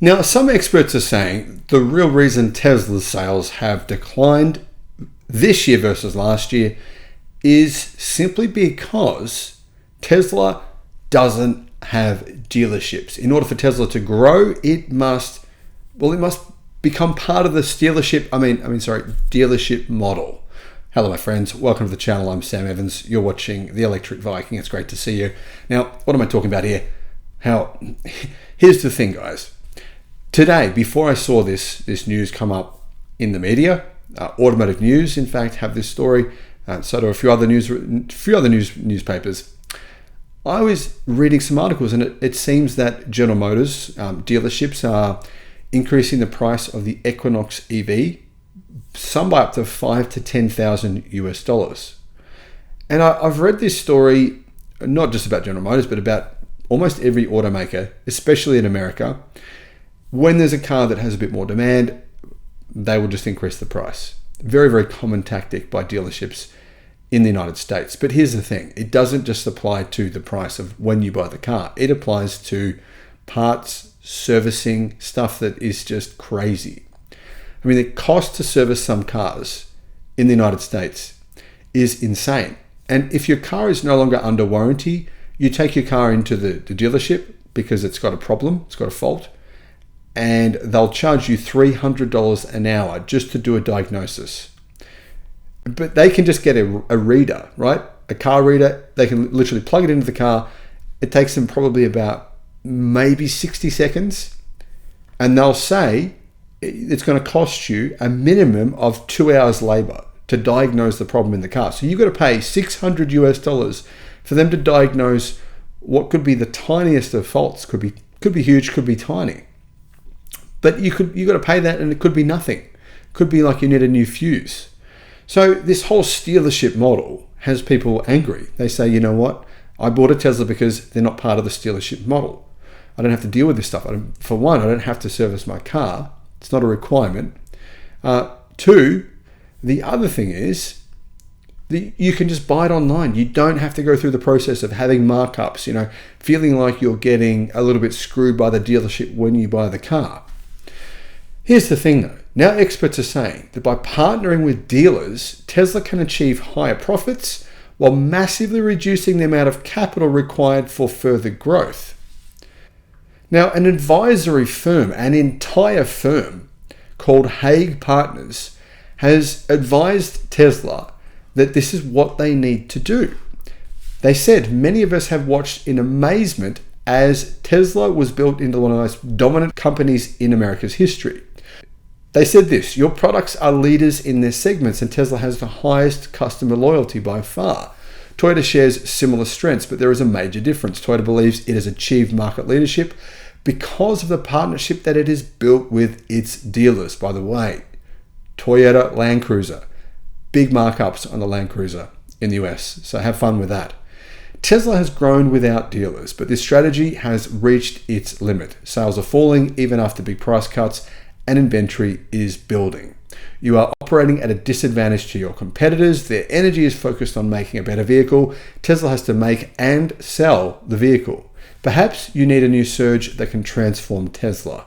Now, some experts are saying the real reason Tesla's sales have declined this year versus last year is simply because Tesla doesn't have dealerships. In order for Tesla to grow, it must become part of the dealership model. Hello, my friends. Welcome to the channel. I'm Sam Evans. You're watching the Electric Viking. It's great to see you. Now, what am I talking about here? Here's the thing, guys. Today, before I saw this news come up in the media, Automotive News, in fact, have this story. So do a few other newspapers. I was reading some articles, and it seems that General Motors dealerships are increasing the price of the Equinox EV, some by up to $5,000 to $10,000 US. And I've read this story, not just about General Motors, but about almost every automaker, especially in America. When there's a car that has a bit more demand, they will just increase the price. Very, very common tactic by dealerships in the United States. But here's the thing. It doesn't just apply to the price of when you buy the car. It applies to parts, servicing, stuff that is just crazy. I mean, the cost to service some cars in the United States is insane. And if your car is no longer under warranty, you take your car into the dealership because it's got a problem, it's got a fault, and they'll charge you $300 an hour just to do a diagnosis. But they can just get a reader, right? A car reader. They can literally plug it into the car. It takes them probably about maybe 60 seconds. And they'll say it's going to cost you a minimum of 2 hours labor to diagnose the problem in the car. So you've got to pay $600 US for them to diagnose what could be the tiniest of faults. Could be huge, could be tiny. But you got to pay that, and it could be nothing. Could be like you need a new fuse. So this whole dealership model has people angry. They say, you know what? I bought a Tesla because they're not part of the dealership model. I don't have to deal with this stuff. For one, I don't have to service my car. It's not a requirement. Two, the other thing is you can just buy it online. You don't have to go through the process of having markups, feeling like you're getting a little bit screwed by the dealership when you buy the car. Here's the thing though. Now experts are saying that by partnering with dealers, Tesla can achieve higher profits while massively reducing the amount of capital required for further growth. Now, an advisory firm, an entire firm called Hague Partners, has advised Tesla that this is what they need to do. They said, many of us have watched in amazement as Tesla was built into one of the most dominant companies in America's history. They said this: your products are leaders in their segments, and Tesla has the highest customer loyalty by far. Toyota shares similar strengths, but there is a major difference. Toyota believes it has achieved market leadership because of the partnership that it has built with its dealers. By the way, Toyota Land Cruiser, big markups on the Land Cruiser in the US, so have fun with that. Tesla has grown without dealers, but this strategy has reached its limit. Sales are falling even after big price cuts, and inventory is building. You are operating at a disadvantage to your competitors. Their energy is focused on making a better vehicle. Tesla has to make and sell the vehicle. Perhaps you need a new surge that can transform Tesla.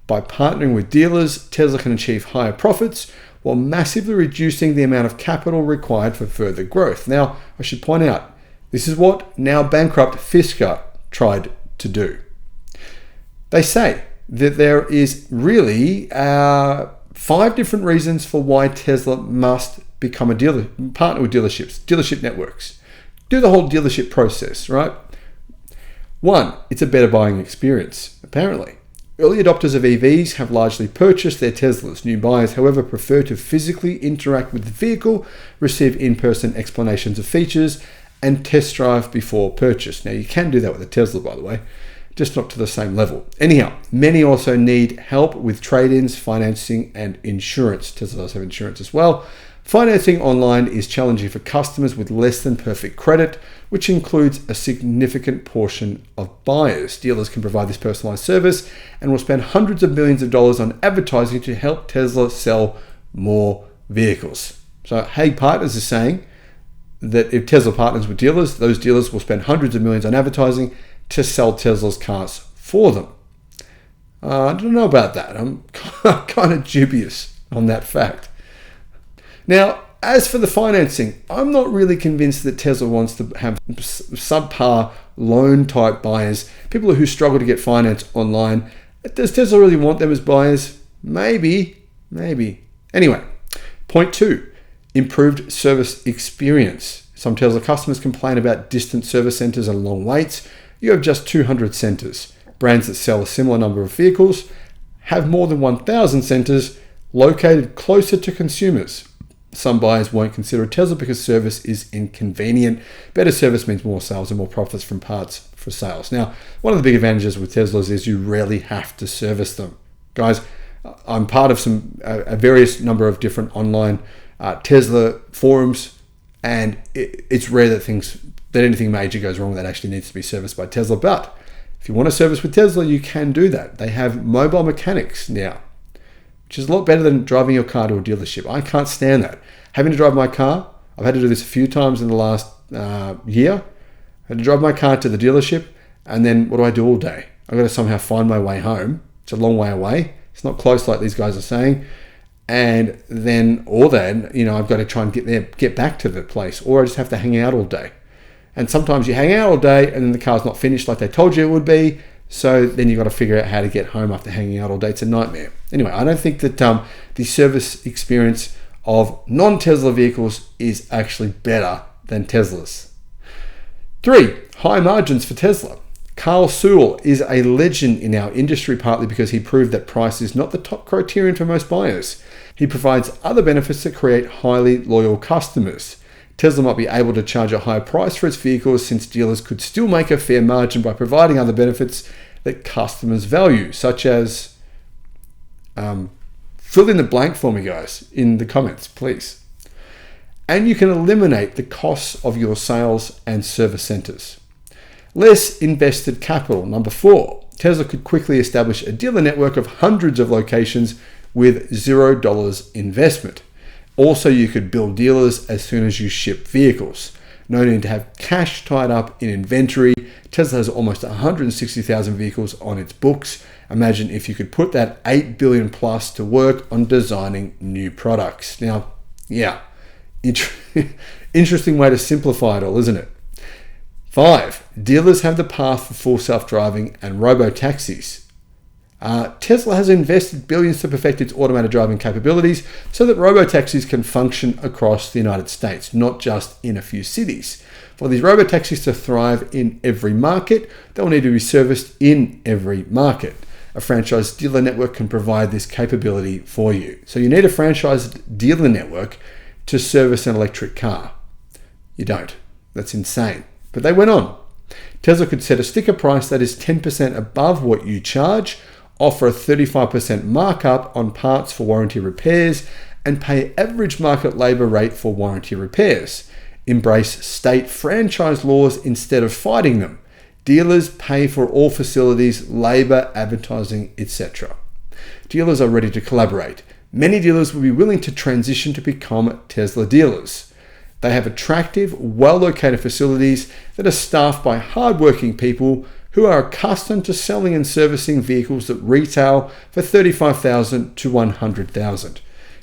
By partnering with dealers, Tesla can achieve higher profits while massively reducing the amount of capital required for further growth. Now, I should point out, this is what now bankrupt Fisker tried to do. They say that there is really 5 different reasons for why Tesla must become a dealer, partner with dealership networks. Do the whole dealership process, right? 1, it's a better buying experience, apparently. Early adopters of EVs have largely purchased their Teslas. New buyers, however, prefer to physically interact with the vehicle, receive in-person explanations of features, and test drive before purchase. Now, you can do that with a Tesla, by the way, just not to the same level. Anyhow, many also need help with trade-ins, financing, and insurance. Tesla does have insurance as well. Financing online is challenging for customers with less than perfect credit, which includes a significant portion of buyers. Dealers can provide this personalized service and will spend hundreds of millions of dollars on advertising to help Tesla sell more vehicles. So Hague Partners is saying that if Tesla partners with dealers, those dealers will spend hundreds of millions on advertising to sell Tesla's cars for them. I don't know about that. I'm kind of dubious on that fact. Now, as for the financing, I'm not really convinced that Tesla wants to have subpar loan type buyers, people who struggle to get finance online. Does Tesla really want them as buyers? Maybe. Anyway, point 2, improved service experience. Some Tesla customers complain about distant service centers and long waits. You have just 200 centers. Brands that sell a similar number of vehicles have more than 1,000 centers located closer to consumers. Some buyers won't consider a Tesla because service is inconvenient. Better service means more sales and more profits from parts for sales. Now, one of the big advantages with Teslas is you rarely have to service them. Guys, I'm part of a various number of different online Tesla forums, and it's rare that anything major goes wrong that actually needs to be serviced by Tesla. But if you want to service with Tesla, you can do that. They have mobile mechanics now, which is a lot better than driving your car to a dealership. I can't stand that. Having to drive my car, I've had to do this a few times in the last year. I had to drive my car to the dealership, and then what do I do all day? I've got to somehow find my way home. It's a long way away. It's not close like these guys are saying. And then, I've got to try and get back to the place, or I just have to hang out all day. And sometimes you hang out all day and then the car's not finished like they told you it would be. So then you've got to figure out how to get home after hanging out all day. It's a nightmare. Anyway, I don't think that the service experience of non-Tesla vehicles is actually better than Tesla's. 3, high margins for Tesla. Carl Sewell is a legend in our industry, partly because he proved that price is not the top criterion for most buyers. He provides other benefits that create highly loyal customers. Tesla might be able to charge a higher price for its vehicles since dealers could still make a fair margin by providing other benefits that customers value, such as fill in the blank for me, guys, in the comments, please. And you can eliminate the costs of your sales and service centers. Less invested capital. Number 4, Tesla could quickly establish a dealer network of hundreds of locations with $0 investment. Also, you could build dealers as soon as you ship vehicles. No need to have cash tied up in inventory. Tesla has almost 160,000 vehicles on its books. Imagine if you could put that 8 billion plus to work on designing new products. Now, yeah, interesting way to simplify it all, isn't it? 5, dealers have the path for full self-driving and robo-taxis. Tesla has invested billions to perfect its automated driving capabilities so that robo-taxis can function across the United States, not just in a few cities. For these robo-taxis to thrive in every market, they'll need to be serviced in every market. A franchise dealer network can provide this capability for you. So you need a franchised dealer network to service an electric car. You don't. That's insane. But they went on. Tesla could set a sticker price that is 10% above what you charge, offer a 35% markup on parts for warranty repairs, and pay average market labor rate for warranty repairs. Embrace state franchise laws instead of fighting them. Dealers pay for all facilities, labor, advertising, etc. Dealers are ready to collaborate. Many dealers will be willing to transition to become Tesla dealers. They have attractive, well-located facilities that are staffed by hardworking people who are accustomed to selling and servicing vehicles that retail for $35,000 to $100,000.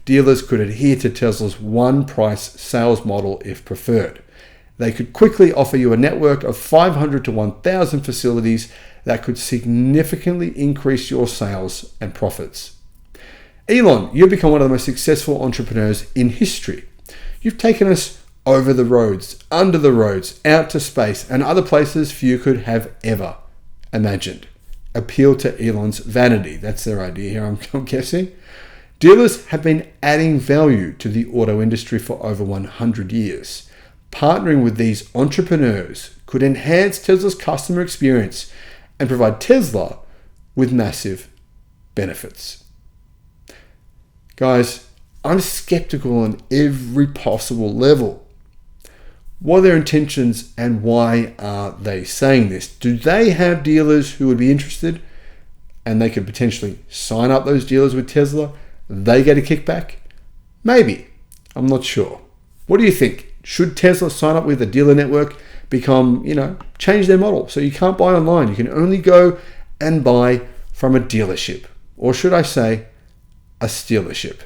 Dealers could adhere to Tesla's one-price sales model if preferred. They could quickly offer you a network of 500 to 1,000 facilities that could significantly increase your sales and profits. Elon, you've become one of the most successful entrepreneurs in history. You've taken us over the roads, under the roads, out to space, and other places few could have ever imagined. Appeal to Elon's vanity. That's their idea here, I'm guessing. Dealers have been adding value to the auto industry for over 100 years. Partnering with these entrepreneurs could enhance Tesla's customer experience and provide Tesla with massive benefits. Guys, I'm skeptical on every possible level. What are their intentions and why are they saying this? Do they have dealers who would be interested and they could potentially sign up those dealers with Tesla? They get a kickback? Maybe. I'm not sure. What do you think? Should Tesla sign up with a dealer network, change their model? So you can't buy online. You can only go and buy from from a dealership, or should I say, a stealership.